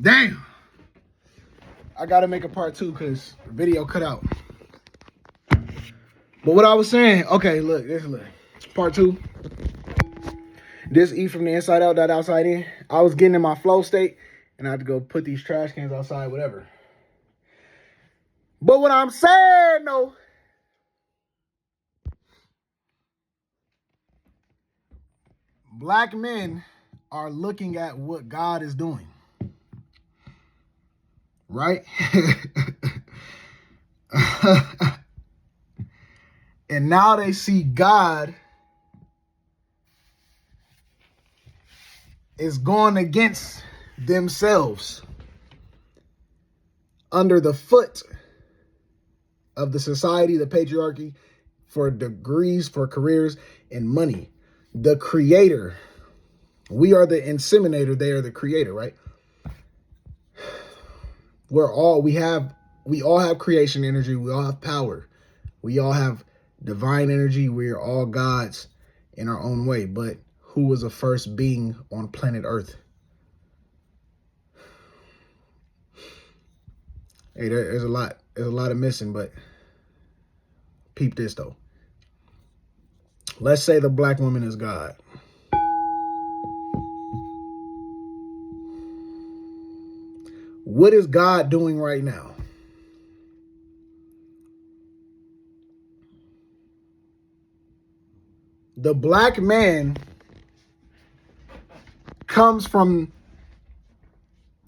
Damn. I gotta make a part 2 because video cut out. But what I was saying, okay, look, part 2. This eat from the inside out, that outside in. I was getting in my flow state, and I had to go put these trash cans outside, whatever. But what I'm saying, though, black men are looking at what God is doing. Right? And now they see God is going against themselves under the foot of the society, the patriarchy, for degrees, for careers, and money. The creator. We are the inseminator. They are the creator, right? We all have creation energy. We all have power. We all have divine energy. We are all gods in our own way. But who was the first being on planet Earth? Hey, there's a lot of missing, but peep this though. Let's say the black woman is God. What is God doing right now? The black man comes from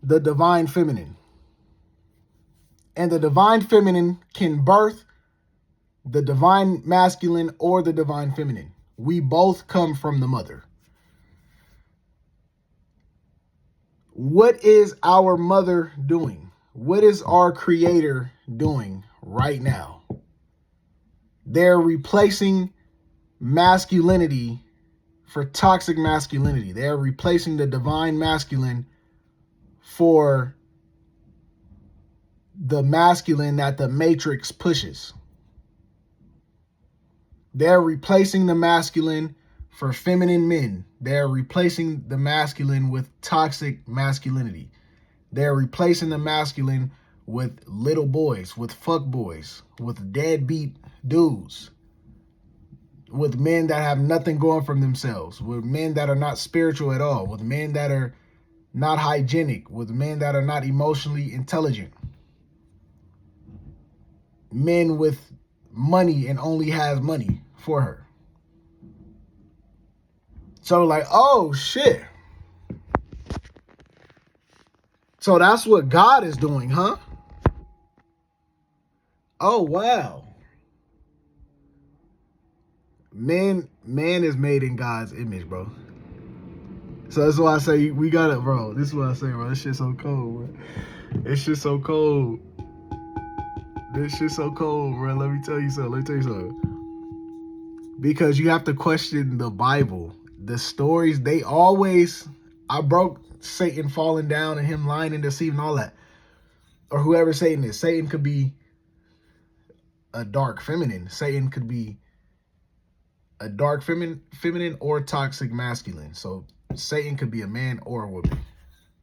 the divine feminine. And the divine feminine can birth the divine masculine or the divine feminine. We both come from the mother. What is our mother doing? What is our creator doing right now? They're replacing masculinity for toxic masculinity. They're replacing the divine masculine for the masculine that the matrix pushes. They're replacing the masculine for feminine men. They're replacing the masculine with toxic masculinity. They're replacing the masculine with little boys, with fuck boys, with deadbeat dudes, with men that have nothing going for themselves, with men that are not spiritual at all, with men that are not hygienic, with men that are not emotionally intelligent, men with money and only has money for her. So like, oh shit. So that's what God is doing, huh? Oh wow. Man is made in God's image, bro. So that's why I say we gotta, bro. This is what I say, bro. This shit's so cold, bro. This shit's so cold. This shit's so cold, bro. Let me tell you something. Because you have to question the Bible. The stories, I broke Satan falling down and him lying and deceiving, all that. Or whoever Satan is. Satan could be a dark feminine. Satan could be a dark feminine or toxic masculine. So Satan could be a man or a woman.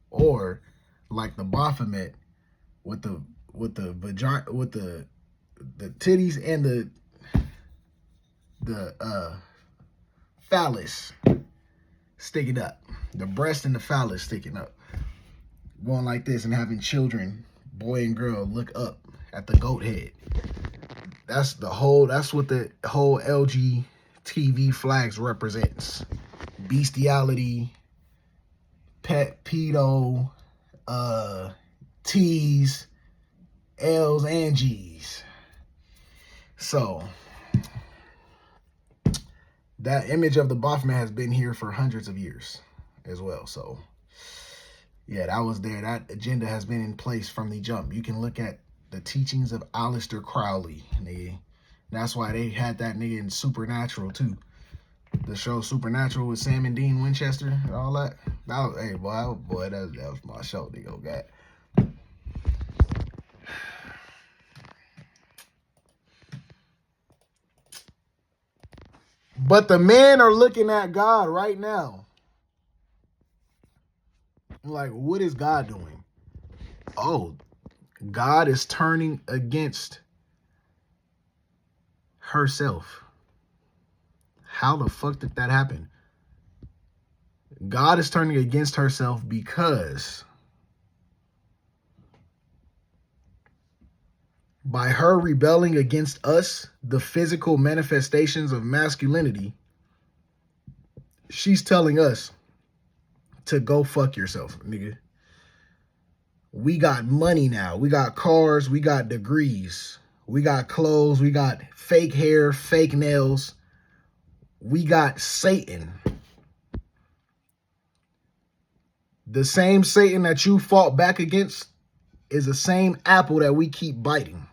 Or like the Baphomet with the vagina, with the titties and the phallus sticking up, the breast and the phallus sticking up, going like this and having children, boy and girl, look up at the goat head. That's what the whole LGTV flags represents. Bestiality, pet, pedo, T's, L's, and G's. So that image of the Baphomet has been here for hundreds of years as well. So yeah, that was there. That agenda has been in place from the jump. You can look at the teachings of Aleister Crowley, nigga. That's why they had that nigga in Supernatural too. The show Supernatural with Sam and Dean Winchester and all that. That was, hey boy, that was my show, nigga. Okay. But the men are looking at God right now. Like, what is God doing? oh, God is turning against herself. How the fuck did that happen? God is turning against herself because by her rebelling against us, the physical manifestations of masculinity, she's telling us to go fuck yourself, nigga. We got money now. We got cars. We got degrees. We got clothes. We got fake hair, fake nails. We got Satan. The same Satan that you fought back against is the same apple that we keep biting.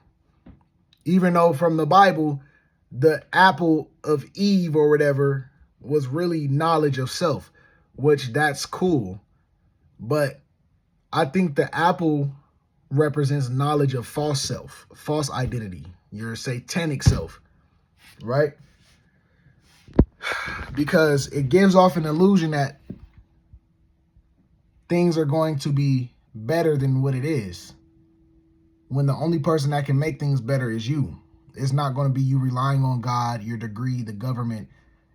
Even though from the Bible, the apple of Eve or whatever was really knowledge of self, which that's cool. But I think the apple represents knowledge of false self, false identity, your satanic self, right? Because it gives off an illusion that things are going to be better than what it is, when the only person that can make things better is you. It's not going to be you relying on God, your degree, the government.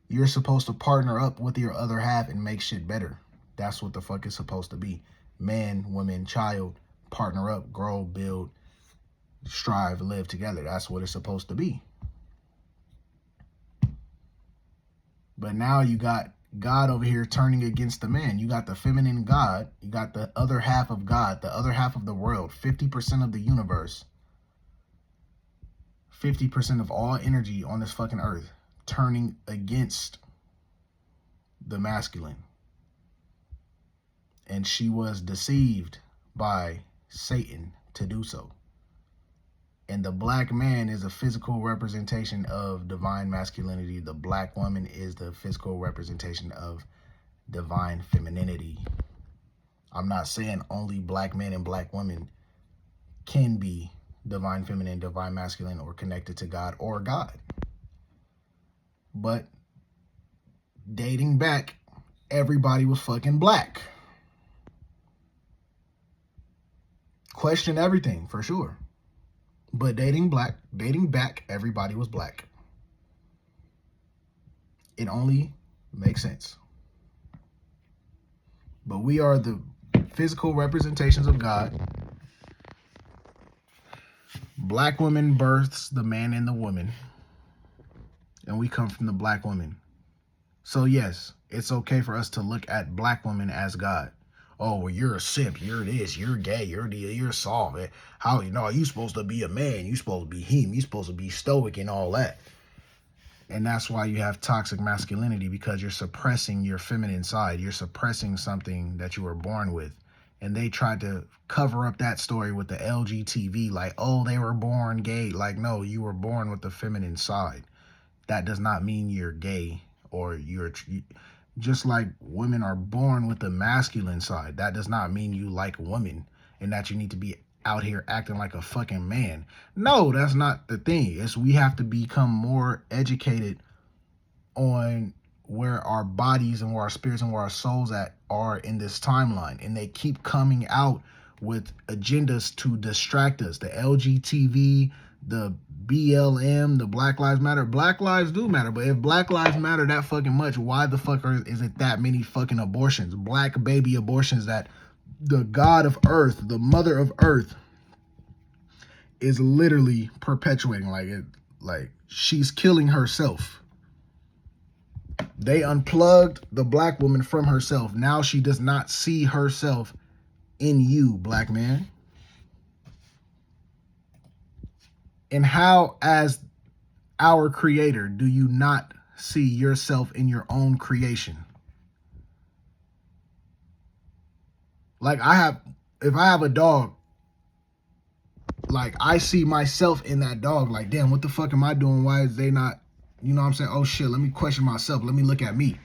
You're supposed to partner up with your other half and make shit better. That's what the fuck it's supposed to be. Man, woman, child, partner up, grow, build, strive, live together. That's what it's supposed to be. But now you got God over here turning against the man. You got the feminine God. You got the other half of God, the other half of the world, 50% of the universe, 50% of all energy on this fucking earth turning against the masculine. And she was deceived by Satan to do so. And the black man is a physical representation of divine masculinity. The black woman is the physical representation of divine femininity. I'm not saying only black men and black women can be divine feminine, divine masculine, or connected to God or God. But dating back, everybody was fucking black. Question everything, for sure. But dating back, everybody was black. It only makes sense. But we are the physical representations of God. Black woman births the man and the woman. And we come from the black woman. So yes, it's okay for us to look at black women as God. Oh, well, you're a simp, you're this, you're gay, you're soft. How, you supposed to be a man, you supposed to be him, you supposed to be stoic and all that. And that's why you have toxic masculinity, because you're suppressing your feminine side. You're suppressing something that you were born with. And they tried to cover up that story with the LGTV, like, oh, they were born gay. Like, no, you were born with the feminine side. That does not mean you're gay, or just like women are born with the masculine side. That does not mean you like women and that you need to be out here acting like a fucking man. No, that's not the thing. It's we have to become more educated on where our bodies and where our spirits and where our souls are in this timeline. And they keep coming out with agendas to distract us. The LGTV, the BLM, the Black Lives Matter. Black lives do matter, but if Black lives matter that fucking much, why the fuck is it that many fucking abortions? Black baby abortions that the God of Earth, the Mother of Earth, is literally perpetuating. Like she's killing herself. They unplugged the black woman from herself. Now she does not see herself in you, black man. And how, as our creator, do you not see yourself in your own creation? Like if I have a dog, like I see myself in that dog. Like, damn, what the fuck am I doing? Why is they not, you know what I'm saying? Oh shit, let me question myself. Let me look at me.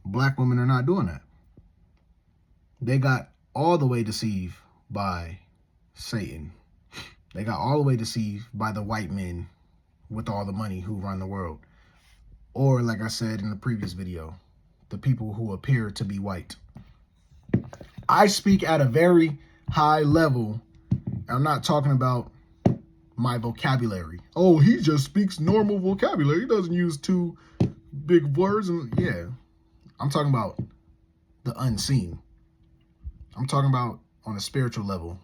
Black women are not doing that. They got all the way deceived by Satan. They got all the way deceived by the white men with all the money who run the world. Or, like I said in the previous video, the people who appear to be white. I speak at a very high level I'm not talking about my vocabulary. Oh, he just speaks normal vocabulary. He doesn't use too big words. And yeah, I'm talking about the unseen. I'm talking about on a spiritual level,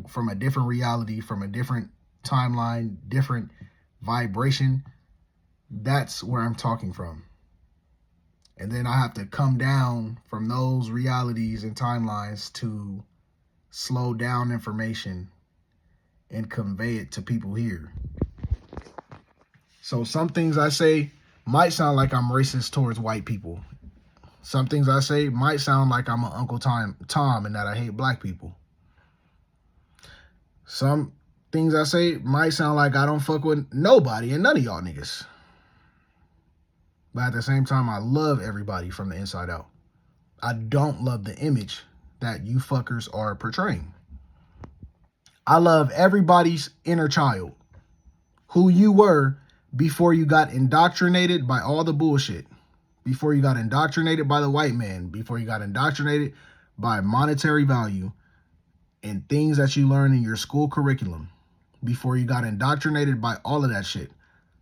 from a different reality, from a different timeline, different vibration. That's where I'm talking from. And then I have to come down from those realities and timelines to slow down information and convey it to people here. So some things I say might sound like I'm racist towards white people. Some things I say might sound like I'm an Uncle Tom and that I hate black people. Some things I say might sound like I don't fuck with nobody and none of y'all niggas. But at the same time, I love everybody from the inside out. I don't love the image that you fuckers are portraying. I love everybody's inner child, who you were before you got indoctrinated by all the bullshit, before you got indoctrinated by the white man, before you got indoctrinated by monetary value and things that you learn in your school curriculum, before you got indoctrinated by all of that shit.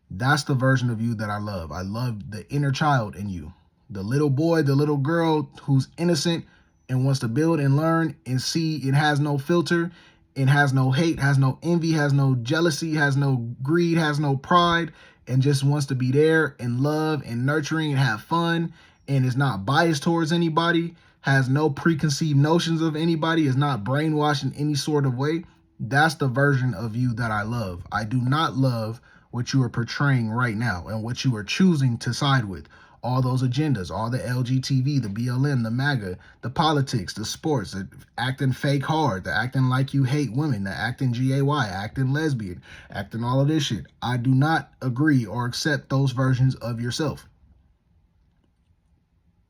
That's the version of you that I love. I love the inner child in you. The little boy, the little girl who's innocent and wants to build and learn and see. It has no filter. It has no hate, has no envy, has no jealousy, has no greed, has no pride, and just wants to be there and love and nurturing and have fun, and is not biased towards anybody, has no preconceived notions of anybody, is not brainwashed in any sort of way. That's the version of you that I love. I do not love what you are portraying right now and what you are choosing to side with. All those agendas, all the LGTV, the BLM, the MAGA, the politics, the sports, the acting fake hard, the acting like you hate women, the acting GAY, acting lesbian, acting all of this shit. I do not agree or accept those versions of yourself.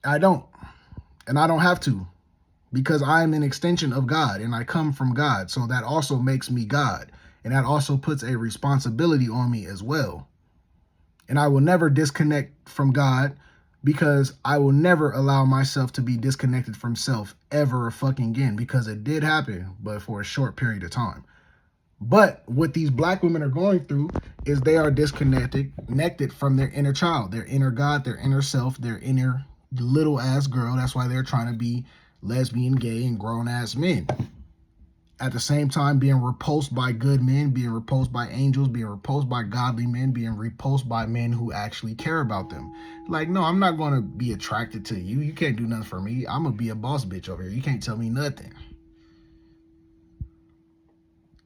I don't. And I don't have to, because I am an extension of God and I come from God. So that also makes me God. And that also puts a responsibility on me as well. And I will never disconnect from God, because I will never allow myself to be disconnected from self ever fucking again, because it did happen, but for a short period of time. But what these black women are going through is they are disconnected from their inner child, their inner God, their inner self, their inner little ass girl. That's why they're trying to be lesbian, gay, and grown ass men. At the same time, being repulsed by good men, being repulsed by angels, being repulsed by godly men, being repulsed by men who actually care about them. Like, no, I'm not going to be attracted to you. You can't do nothing for me. I'm going to be a boss bitch over here. You can't tell me nothing.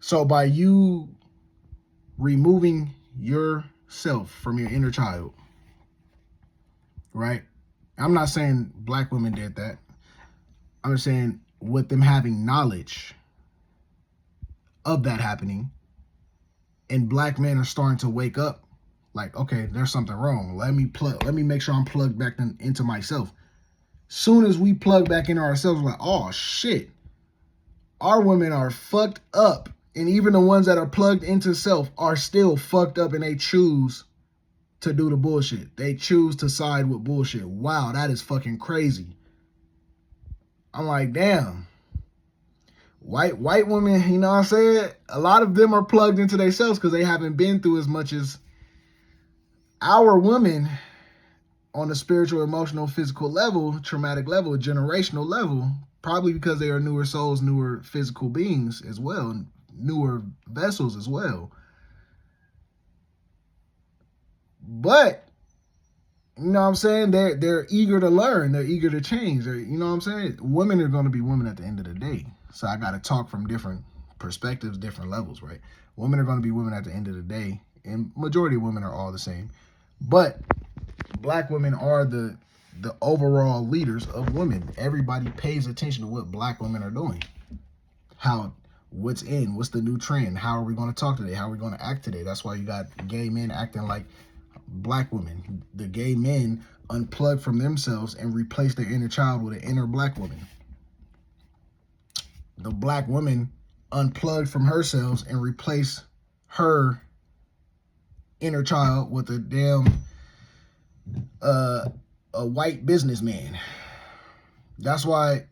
So by you removing yourself from your inner child, right? I'm not saying black women did that. I'm just saying with them having knowledge of that happening, and black men are starting to wake up, like, okay, there's something wrong. Let me make sure I'm plugged back into myself. Soon as we plug back into ourselves, we're like, oh shit, our women are fucked up. And even the ones that are plugged into self are still fucked up, and they choose to do the bullshit. They choose to side with bullshit. Wow, that is fucking crazy. I'm like, damn. White women, you know what I'm saying? A lot of them are plugged into themselves because they haven't been through as much as our women on a spiritual, emotional, physical level, traumatic level, generational level, probably because they are newer souls, newer physical beings as well, newer vessels as well. But, you know what I'm saying? They're eager to learn. They're eager to change. You know what I'm saying? Women are going to be women at the end of the day. So I got to talk from different perspectives, different levels, right? Women are going to be women at the end of the day. And majority of women are all the same. But black women are the overall leaders of women. Everybody pays attention to what black women are doing. What's in, what's the new trend? How are we going to talk today? How are we going to act today? That's why you got gay men acting like black women. The gay men unplug from themselves and replace their inner child with an inner black woman. The black woman unplugged from herself and replace her inner child with a damn a white businessman. That's why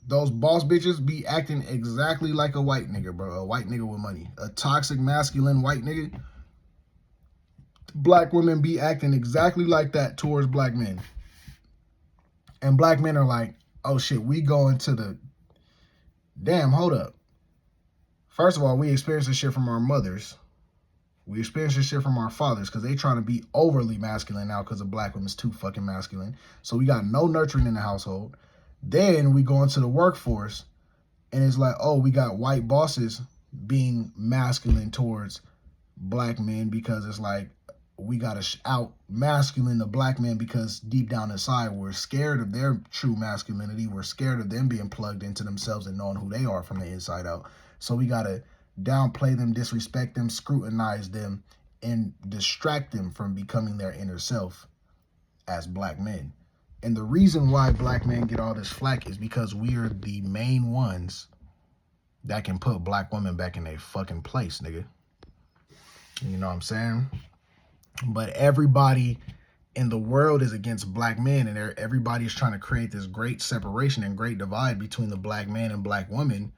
those boss bitches be acting exactly like a white nigga, bro. A white nigga with money. A toxic, masculine white nigga. Black women be acting exactly like that towards black men. And black men are like, oh shit, we going to the... Damn, hold up. First of all, we experience this shit from our mothers. We experience this shit from our fathers because they trying to be overly masculine now because the black women's too fucking masculine. So we got no nurturing in the household. Then we go into the workforce and it's like, oh, we got white bosses being masculine towards black men because it's like we got to out masculine the black men because deep down inside we're scared of their true masculinity. We're scared of them being plugged into themselves and knowing who they are from the inside out. So we got to downplay them, disrespect them, scrutinize them, and distract them from becoming their inner self as black men. And the reason why black men get all this flack is because we are the main ones that can put black women back in their fucking place, nigga. You know what I'm saying? But everybody in the world is against black men, and everybody's trying to create this great separation and great divide between the black man and black woman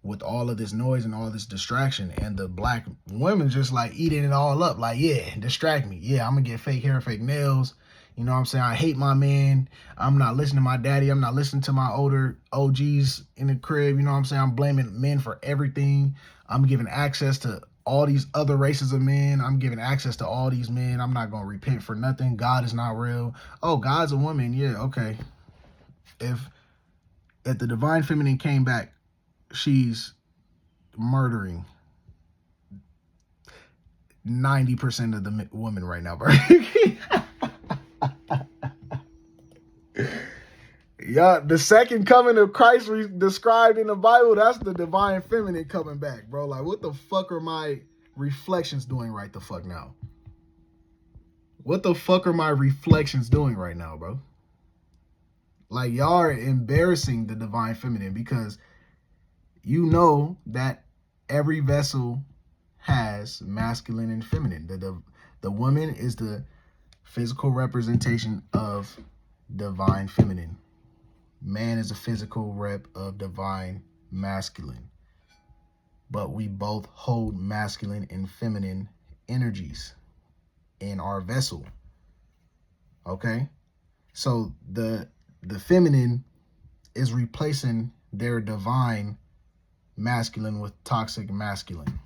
with all of this noise and all this distraction. And the black women just like eating it all up. Like, yeah, distract me. Yeah, I'm gonna get fake hair, fake nails. You know what I'm saying? I hate my man. I'm not listening to my daddy. I'm not listening to my older OGs in the crib. You know what I'm saying? I'm blaming men for everything. I'm giving access to all these other races of men. I'm giving access to all these men. I'm not going to repent for nothing. God is not real. Oh, God's a woman. Yeah, okay. If the divine feminine came back, she's murdering 90% of the women right now, bro. Yeah, the second coming of Christ described in the Bible, that's the divine feminine coming back, bro. Like, what the fuck are my reflections doing right the fuck now? What the fuck are my reflections doing right now, bro? Like, y'all are embarrassing the divine feminine because you know that every vessel has masculine and feminine. The woman is the physical representation of divine feminine. Man is a physical rep of divine masculine. But we both hold masculine and feminine energies in our vessel. Okay? So the feminine is replacing their divine masculine with toxic masculine.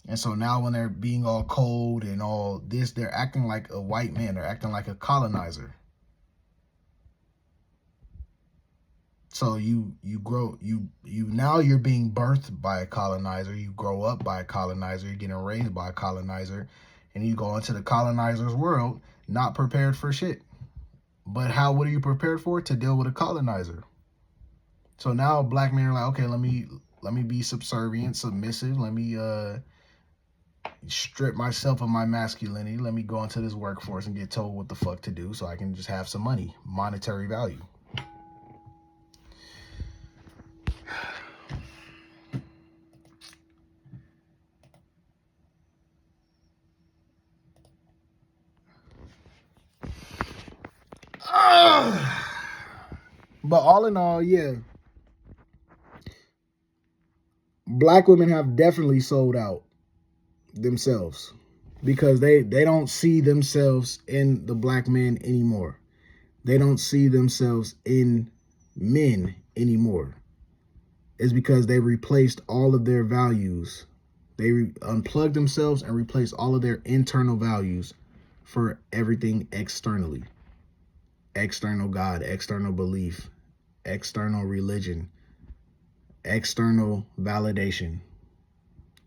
And so now when they're being all cold and all this, they're acting like a white man. They're acting like a colonizer. So you now you're being birthed by a colonizer. You grow up by a colonizer. You're getting raised by a colonizer. And you go into the colonizer's world not prepared for shit. But what are you prepared for? To deal with a colonizer. So now black men are like, okay, let me be subservient, submissive. Let me strip myself of my masculinity. Let me go into this workforce and get told what the fuck to do so I can just have some money, monetary value. But all in all, yeah, black women have definitely sold out themselves because they don't see themselves in the black men anymore. They don't see themselves in men anymore. It's because they replaced all of their values. They unplugged themselves and replaced all of their internal values for everything externally. External God, external belief, external religion, external validation.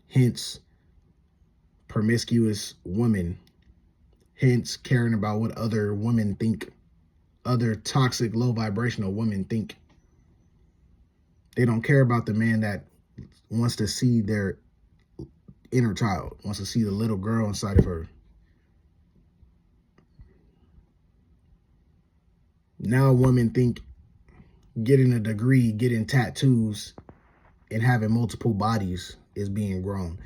Hence, promiscuous women. Hence, caring about what other women think. Other toxic, low vibrational women think. They don't care about the man that wants to see their inner child, wants to see the little girl inside of her. Now women think getting a degree, getting tattoos, and having multiple bodies is being grown.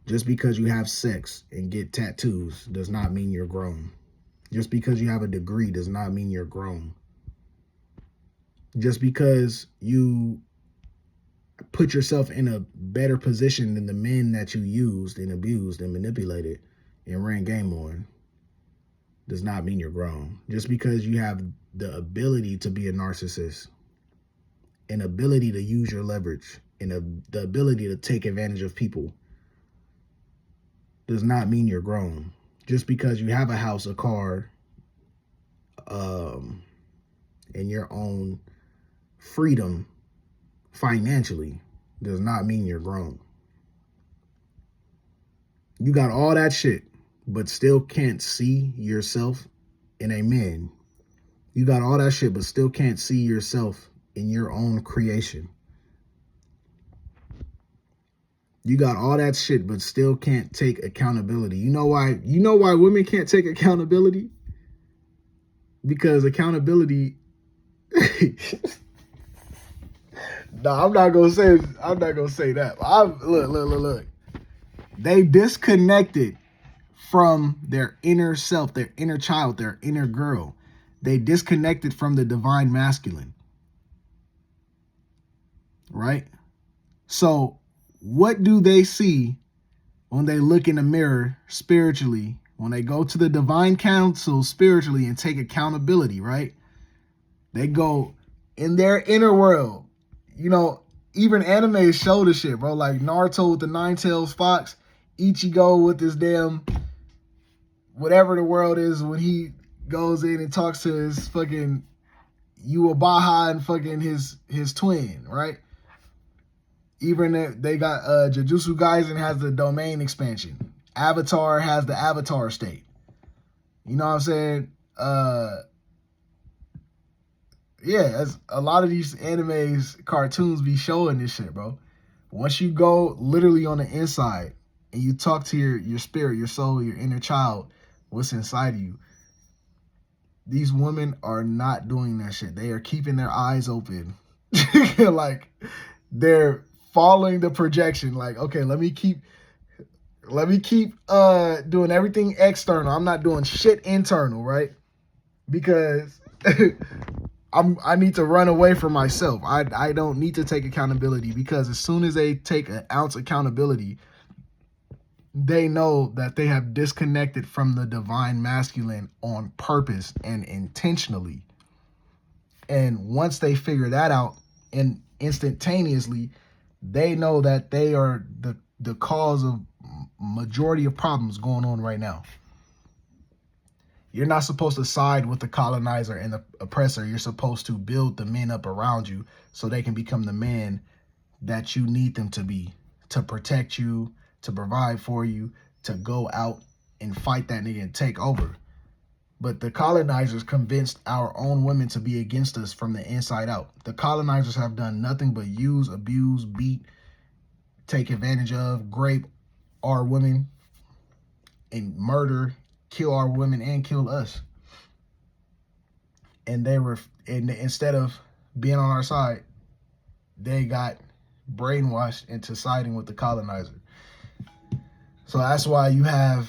Just because you have sex and get tattoos does not mean you're grown. Just because you have a degree does not mean you're grown. Just because you put yourself in a better position than the men that you used and abused and manipulated and ran game on does not mean you're grown. Just because you have the ability to be a narcissist, an ability to use your leverage, and the ability to take advantage of people does not mean you're grown. Just because you have a house, a car, and your own freedom financially does not mean you're grown. You got all that shit, but still can't see yourself in a man. You got all that shit, but still can't see yourself in your own creation. You got all that shit, but still can't take accountability. You know why? You know why women can't take accountability? Because accountability. No, I'm not gonna say that. Look. They disconnected from their inner self, their inner child, their inner girl. They disconnected from the divine masculine. Right? So what do they see when they look in the mirror spiritually, when they go to the divine council spiritually and take accountability, right? They go in their inner world. You know, even anime show the shit, bro. Like Naruto with the Nine-Tails Fox, Ichigo with this damn whatever the world is when he goes in and talks to his fucking Yuabaha and fucking his twin, right? Even they got Jujutsu Kaisen has the domain expansion. Avatar has the avatar state. You know what I'm saying? Yeah, as a lot of these animes, cartoons be showing this shit, bro. Once you go literally on the inside and you talk to your spirit, your soul, your inner child, what's inside of you, these women are not doing that shit. They are keeping their eyes open. Like, they're following the projection. Like, okay, let me keep doing everything external. I'm not doing shit internal, right? Because I need to run away from myself. I don't need to take accountability, because as soon as they take an ounce accountability, they know that they have disconnected from the divine masculine on purpose and intentionally. And once they figure that out, and instantaneously, they know that they are the cause of majority of problems going on right now. You're not supposed to side with the colonizer and the oppressor. You're supposed to build the men up around you so they can become the man that you need them to be, to protect you, to provide for you, to go out and fight that nigga and take over. But the colonizers convinced our own women to be against us from the inside out. The colonizers have done nothing but use, abuse, beat, take advantage of, grape our women, and murder, kill our women, and kill us. And instead of being on our side, they got brainwashed into siding with the colonizer. So that's why you have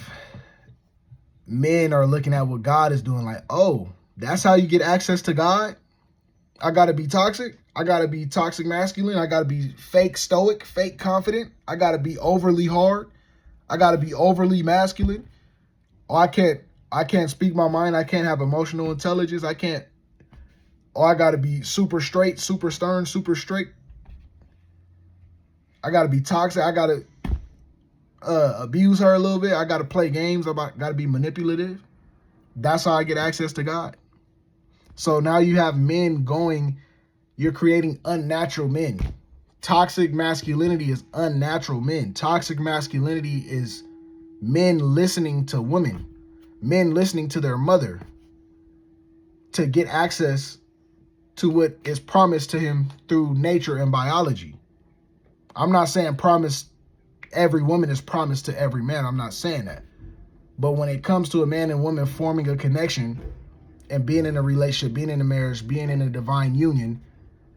men are looking at what God is doing like, oh, that's how you get access to God? I gotta be toxic? I gotta be toxic masculine? I gotta be fake stoic, fake confident? I gotta be overly hard? I gotta be overly masculine? Oh, I can't speak my mind. I can't have emotional intelligence. I gotta be super straight, super stern, super strict. I gotta be toxic. I gotta abuse her a little bit. I gotta play games. I gotta be manipulative. That's how I get access to God. So now you have men you're creating unnatural men. Toxic masculinity is unnatural men. Toxic masculinity is men listening to women, men listening to their mother to get access to what is promised to him through nature and biology. I'm not saying every woman is promised to every man. I'm not saying that. But when it comes to a man and woman forming a connection and being in a relationship, being in a marriage, being in a divine union,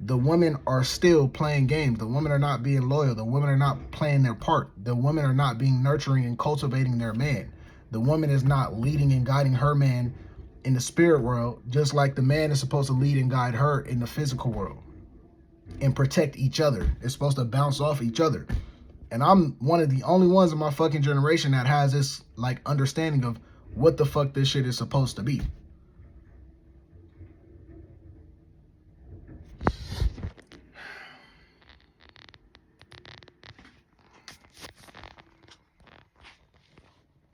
the women are still playing games. The women are not being loyal. The women are not playing their part. The women are not being nurturing and cultivating their man. The woman is not leading and guiding her man in the spirit world, just like the man is supposed to lead and guide her in the physical world and protect each other. It's supposed to bounce off each other. And I'm one of the only ones in my fucking generation that has this like understanding of what the fuck this shit is supposed to be.